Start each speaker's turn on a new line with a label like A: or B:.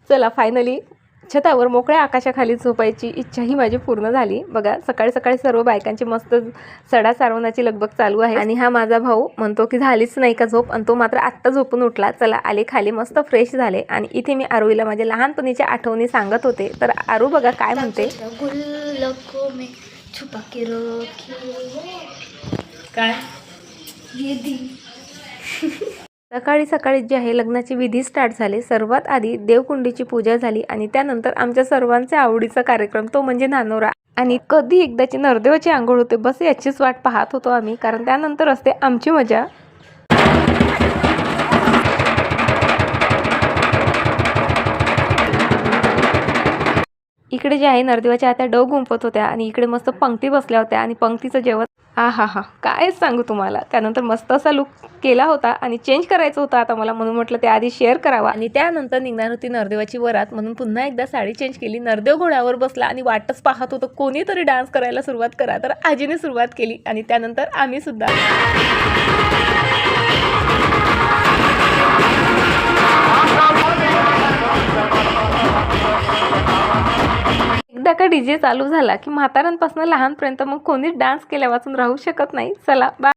A: चला फायनली छतावर मोकळ्या आकाशाखाली झोपायची इच्छा ही माझी पूर्ण झाली। बघा सकाळी सकाळी सर्व बायकांची मस्त सडा सारवण्याची लगबग चालू आहे आणि हा माझा भाऊ म्हणतो की झालीच नाही का झोप, आणि तो मात्र आत्ता झोपून उठला। चला आले खाली, मस्त फ्रेश झाले आणि इथे मी आरोहीला माझ्या लहानपणीच्या आठवणी सांगत होते। तर आरू बघा काय म्हणते,
B: काय
A: सकाळी सकाळी जे आहे लग्नाची विधी स्टार्ट झाले। सर्वात आधी देवकुंडीची पूजा झाली आणि त्यानंतर आमच्या सर्वांच्या आवडीचा कार्यक्रम तो म्हणजे नानोरा, आणि कधी एकदाची नरदेवाची आंघोळ होते बस याचीच वाट पाहत होतो आम्ही, कारण त्यानंतर असते आमची मजा। इकडे जे आहे नरदेवाच्या आता डव गुंफत होत्या आणि इकडे मस्त पंक्ती बसल्या होत्या आणि पंक्तीचं जेवण हा काय सांगू तुम्हाला। त्यानंतर मस्त असा लुक केला होता आणि चेंज करायचं होतं आता मला, म्हणून म्हटलं ते आधी शेअर करावा। आणि त्यानंतर निघणार होती नरदेवाची वरात, म्हणून पुन्हा एकदा साडी चेंज केली। नरदेव घोड्यावर बसला आणि वाटच पाहत होतं कोणीतरी डान्स करायला सुरुवात करा, तर आजीने सुरुवात केली आणि त्यानंतर आम्ही सुद्धा। एकदा का डीजे चालू झाला की म्हाताऱ्यांपासून लहानपर्यंत मग कोणीच डान्स केल्यावाचून राहू शकत नाही। चला बाय।